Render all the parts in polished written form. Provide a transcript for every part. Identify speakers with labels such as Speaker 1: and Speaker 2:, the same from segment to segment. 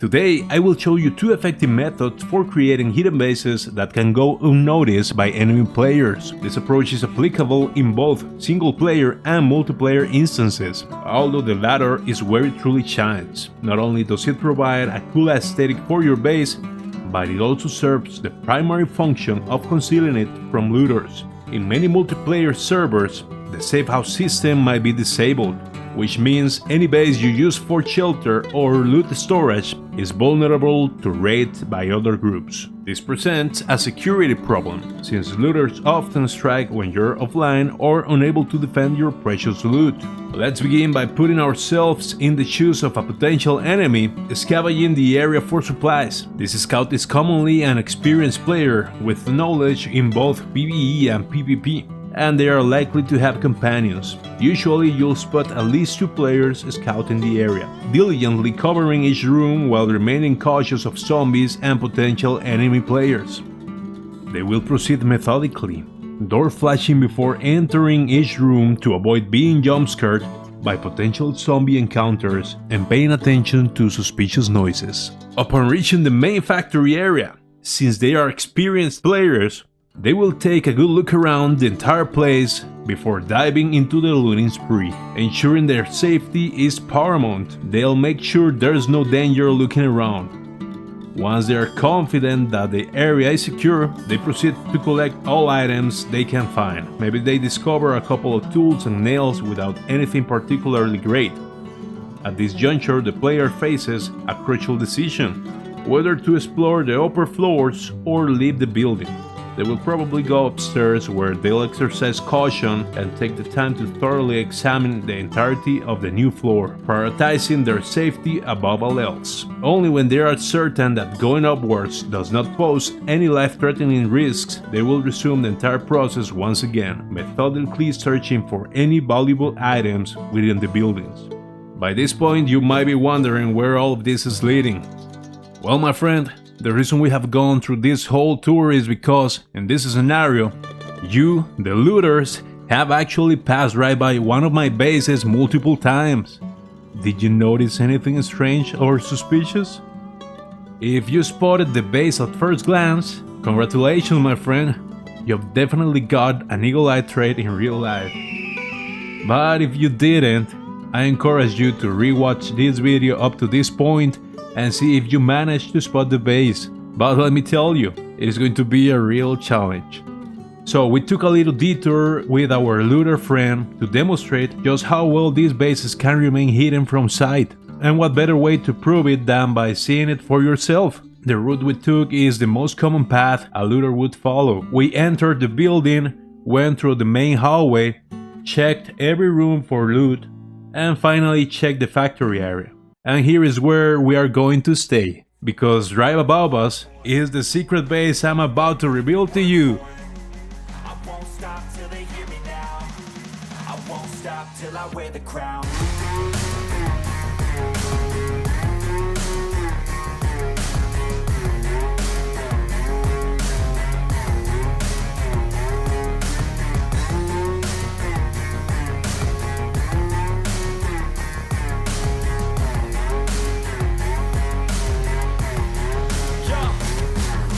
Speaker 1: Today, I will show you two effective methods for creating hidden bases that can go unnoticed by enemy players. This approach is applicable in both single-player and multiplayer instances, although the latter is where it truly shines. Not only does it provide a cool aesthetic for your base, but it also serves the primary function of concealing it from looters. In many multiplayer servers, the safe house system might be disabled, which means any base you use for shelter or loot storage is vulnerable to raid by other groups. This presents a security problem, since looters often strike when you're offline or unable to defend your precious loot. Let's begin by putting ourselves in the shoes of a potential enemy, scavenging the area for supplies. This scout is commonly an experienced player with knowledge in both PVE and PvP, and they are likely to have companions. Usually you'll spot at least 2 players scouting the area, diligently covering each room while remaining cautious of zombies and potential enemy players. They will proceed methodically, door flashing before entering each room to avoid being jump-scared by potential zombie encounters and paying attention to suspicious noises. Upon reaching the main factory area, since they are experienced players, they will take a good look around the entire place before diving into the looting spree. Ensuring their safety is paramount, they'll make sure there's no danger looking around. Once they are confident that the area is secure, they proceed to collect all items they can find. Maybe they discover a couple of tools and nails without anything particularly great. At this juncture, the player faces a crucial decision, whether to explore the upper floors or leave the building. They will probably go upstairs, where they'll exercise caution and take the time to thoroughly examine the entirety of the new floor, prioritizing their safety above all else. Only when they are certain that going upwards does not pose any life-threatening risks, they will resume the entire process once again, methodically searching for any valuable items within the buildings. By this point, you might be wondering where all of this is leading. Well, my friend, the reason we have gone through this whole tour is because, in this scenario, you, the looters, have actually passed right by one of my bases multiple times. Did you notice anything strange or suspicious? If you spotted the base at first glance, congratulations, my friend. You've definitely got an eagle-eye trait in real life. But if you didn't, I encourage you to rewatch this video up to this point and see if you manage to spot the base. But let me tell you, it is going to be a real challenge. So we took a little detour with our looter friend to demonstrate just how well these bases can remain hidden from sight. And what better way to prove it than by seeing it for yourself? The route we took is the most common path a looter would follow. We entered the building, went through the main hallway, checked every room for loot, and finally checked the factory area. And here is where we are going to stay, because right above us is the secret base I'm about to reveal to you.
Speaker 2: I won't stop till they hear me now. I won't stop till I wear the crown.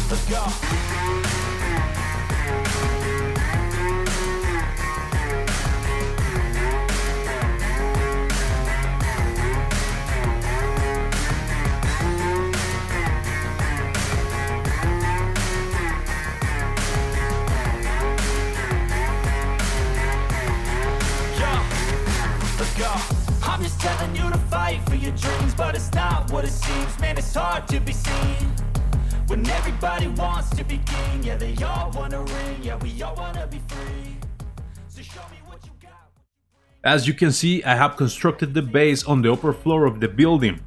Speaker 2: Let's go. Let's go. I'm just telling you to fight for your dreams, but it's not what it seems. Man, it's hard to be seen when everybody wants to be king. Yeah, they all want a ring. Yeah, we all want to be free. So show me what you got.
Speaker 1: As you can see, I have constructed the base on the upper floor of the building,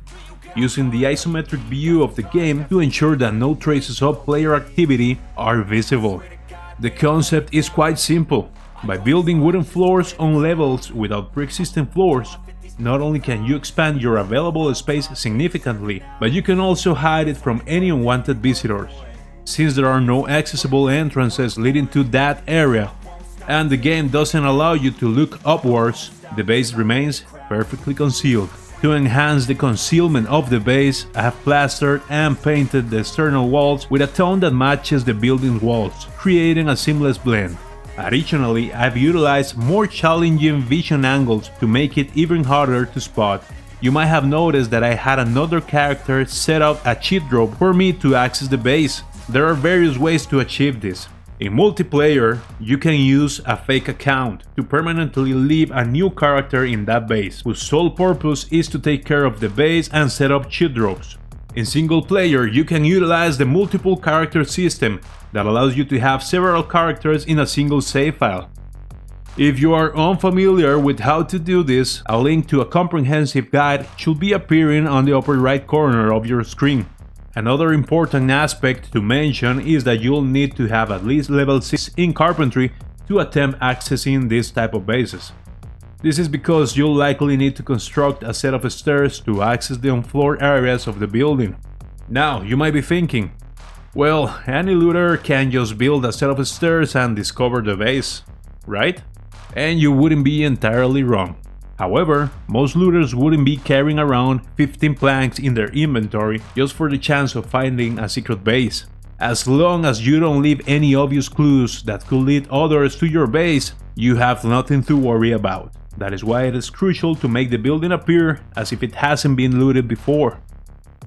Speaker 1: using the isometric view of the game to ensure that no traces of player activity are visible. The concept is quite simple. By building wooden floors on levels without pre-existing floors, not only can you expand your available space significantly, but you can also hide it from any unwanted visitors. Since there are no accessible entrances leading to that area, and the game doesn't allow you to look upwards, the base remains perfectly concealed. To enhance the concealment of the base, I have plastered and painted the external walls with a tone that matches the building's walls, creating a seamless blend. Additionally, I've utilized more challenging vision angles to make it even harder to spot. You might have noticed that I had another character set up a cheat drop for me to access the base. There are various ways to achieve this. In multiplayer, you can use a fake account to permanently leave a new character in that base, whose sole purpose is to take care of the base and set up cheat drops. In single player, you can utilize the multiple character system that allows you to have several characters in a single save file. If you are unfamiliar with how to do this, a link to a comprehensive guide should be appearing on the upper right corner of your screen. Another important aspect to mention is that you'll need to have at least level 6 in carpentry to attempt accessing this type of bases. This is because you'll likely need to construct a set of stairs to access the on-floor areas of the building. Now, you might be thinking, well, any looter can just build a set of stairs and discover the base, right? And you wouldn't be entirely wrong. However, most looters wouldn't be carrying around 15 planks in their inventory just for the chance of finding a secret base. As long as you don't leave any obvious clues that could lead others to your base, you have nothing to worry about. That is why it is crucial to make the building appear as if it hasn't been looted before.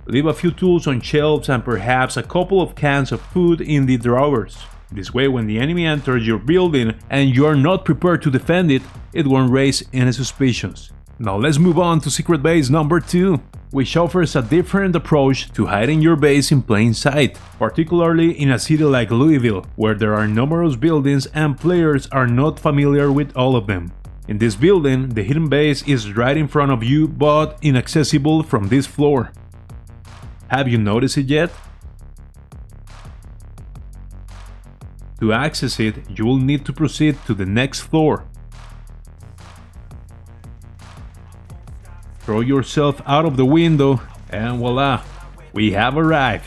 Speaker 1: Leave a few tools on shelves and perhaps a couple of cans of food in the drawers. This way, when the enemy enters your building and you are not prepared to defend it, it won't raise any suspicions. Now let's move on to secret base number 2, which offers a different approach to hiding your base in plain sight, particularly in a city like Louisville, where there are numerous buildings and players are not familiar with all of them. In this building, the hidden base is right in front of you but inaccessible from this floor. Have you noticed it yet? To access it, you will need to proceed to the next floor. Throw yourself out of the window and voila, we have arrived.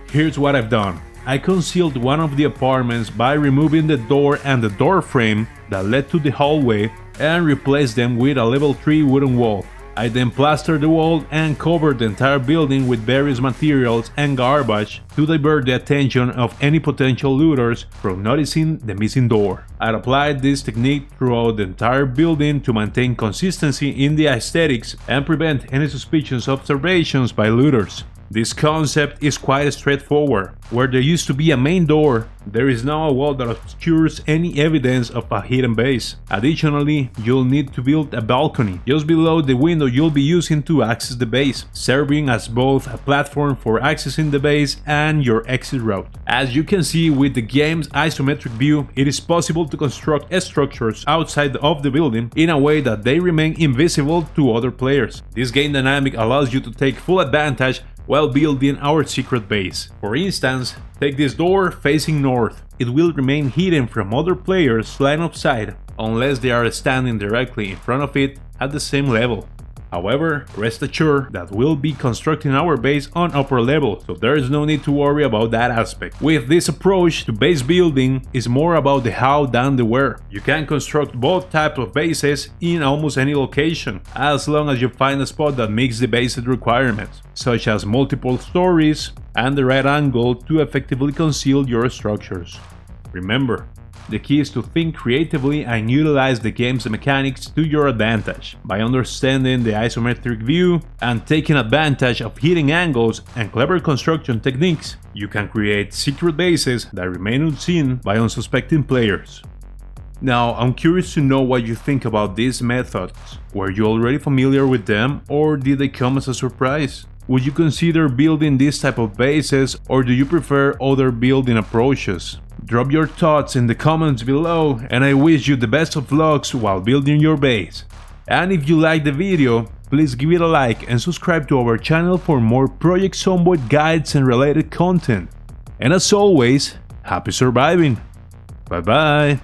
Speaker 1: Here's what I've done. I concealed one of the apartments by removing the door and the door frame that led to the hallway and replaced them with a level 3 wooden wall. I then plastered the wall and covered the entire building with various materials and garbage to divert the attention of any potential looters from noticing the missing door. I applied this technique throughout the entire building to maintain consistency in the aesthetics and prevent any suspicious observations by looters. This concept is quite straightforward. Where there used to be a main door, there is now a wall that obscures any evidence of a hidden base. Additionally, you'll need to build a balcony just below the window you'll be using to access the base, serving as both a platform for accessing the base and your exit route. As you can see with the game's isometric view, it is possible to construct structures outside of the building in a way that they remain invisible to other players. This game dynamic allows you to take full advantage while building our secret base. For instance, take this door facing north. It will remain hidden from other players' line of sight unless they are standing directly in front of it at the same level. However, rest assured that we'll be constructing our base on upper level, so there is no need to worry about that aspect. With this approach to base building is more about the how than the where. You can construct both types of bases in almost any location, as long as you find a spot that meets the basic requirements, such as multiple stories and the right angle to effectively conceal your structures. Remember, the key is to think creatively and utilize the game's mechanics to your advantage. By understanding the isometric view and taking advantage of hidden angles and clever construction techniques, you can create secret bases that remain unseen by unsuspecting players. Now, I'm curious to know what you think about these methods. Were you already familiar with them, or did they come as a surprise? Would you consider building this type of bases, or do you prefer other building approaches? Drop your thoughts in the comments below, and I wish you the best of lucks while building your base. And if you liked the video, please give it a like and subscribe to our channel for more Project Zomboid guides and related content. And as always, happy surviving! Bye bye!